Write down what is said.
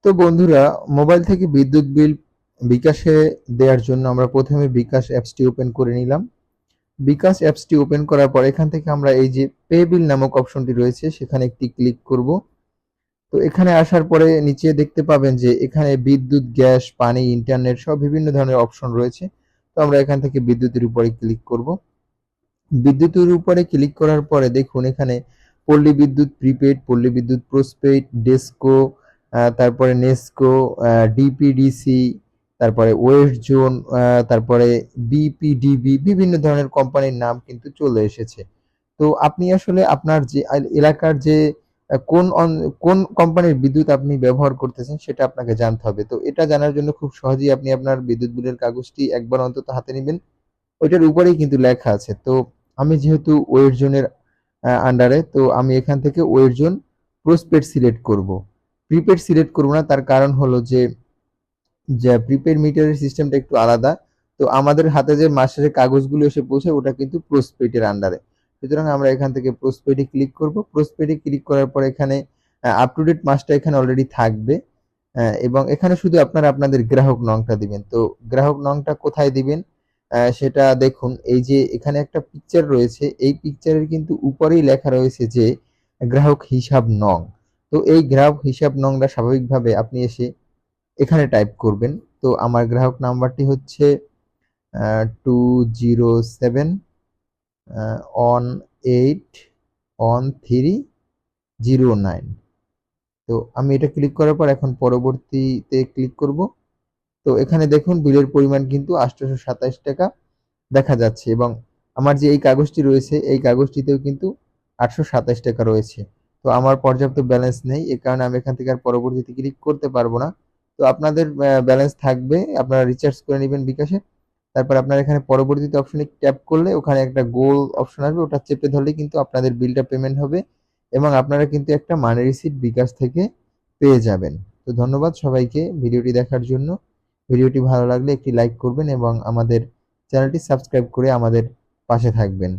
তো বন্ধুরা, মোবাইল থেকে বিদ্যুৎ বিল বিকাশে দেওয়ার জন্য আমরা প্রথমে বিকাশ অ্যাপসটি ওপেন করে নিলাম। বিকাশ অ্যাপসটি ওপেন করার পর এখান থেকে আমরা এই যে পে বিল নামক অপশনটি রয়েছে সেখানে একটি ক্লিক করব। তো এখানে আসার পরে নিচে দেখতে পাবেন যে এখানে বিদ্যুৎ, গ্যাস, পানি, ইন্টারনেট সব বিভিন্ন ধরনের অপশন রয়েছে। তো আমরা এখান থেকে বিদ্যুতের উপরে ক্লিক করব। বিদ্যুতের উপরে ক্লিক করার পরে দেখুন এখানে পল্লী বিদ্যুৎ প্রিপেইড, পল্লী বিদ্যুৎ পোস্টপেইড, ডেসকো, তারপরে নেসকো, ডিপিডিসি, তারপরে ওয়েস্ট জোন, তারপরে বিপিডিবি, বিভিন্ন ধরনের কোম্পানির নাম কিন্তু চলে এসেছে। তো আপনি আসলে আপনার যে এলাকার যে কোন কোম্পানির বিদ্যুৎ আপনি ব্যবহার করতেছেন সেটা আপনাকে জানতে হবে। তো এটা জানার জন্য খুব সহজেই আপনি আপনার বিদ্যুৎ বিলের কাগজটি একবার অন্তত হাতে নিবেন। ওইটার উপরেই কিন্তু লেখা আছে। তো আমি যেহেতু ওয়েস্ট জোনের আন্ডারে, তো আমি এখান থেকে ওয়েস্ট জোন পোস্টপেড সিলেক্ট করব। প্রিপেড সিলেক্ট করব না, তার কারণ হলো যে প্রিপেড মিটারের সিস্টেমটা একটু আলাদা। তো আমাদের হাতে যে মাসের কাগজগুলো এসে পৌঁছায় ওটা কিন্তু পোস্টপেডের আন্ডারে। সুতরাং আমরা এখান থেকে পোস্টপেডে ক্লিক করব। পোস্টপেডে ক্লিক করার পর এখানে আপ টু ডেট মাসটা এখানে অলরেডি থাকবে। এবং এখানে শুধু আপনারা আপনাদের গ্রাহক নংটা দিবেন। তো গ্রাহক নংটা কোথায় দিবেন সেটা দেখুন, এই যে এখানে একটা পিকচার রয়েছে, এই পিকচারের কিন্তু উপরেই লেখা রয়েছে যে গ্রাহক হিসাব নং। তো এই গ্রাহক হিসাব নংটা স্বাভাবিকভাবে আপনি এসে এখানে টাইপ করবেন। তো আমার গ্রাহক নাম্বারটি হচ্ছে 207-18-1309। তো আমি এটা ক্লিক করার পর এখন পরবর্তীতে ক্লিক করব। তো এখানে দেখুন বিলের পরিমাণ কিন্তু 827 টাকা দেখা যাচ্ছে, এবং আমার যে এই কাগজটি রয়েছে এই কাগজটিতেও কিন্তু 827 টাকা রয়েছে। তো আমার পর্যাপ্ত ব্যালেন্স নেই, এ কারণে আমি এখান থেকে আর পরবর্তীতে ক্লিক করতে পারবো না। তো আপনাদের ব্যালেন্স থাকবে, আপনারা রিচার্জ করে নেবেন বিকাশে। তারপর আপনারা এখানে পরবর্তীতে অপশনে ট্যাপ করলে ওখানে একটা গোল অপশন আসবে, ওটা চেপে ধরলে কিন্তু আপনাদের বিলটা পেমেন্ট হবে এবং আপনারা কিন্তু একটা মানি রিসিট বিকাশ থেকে পেয়ে যাবেন। তো ধন্যবাদ সবাইকে ভিডিওটি দেখার জন্য। ভিডিওটি ভালো লাগলে একটি লাইক করবেন এবং আমাদের চ্যানেলটি সাবস্ক্রাইব করে আমাদের পাশে থাকবেন।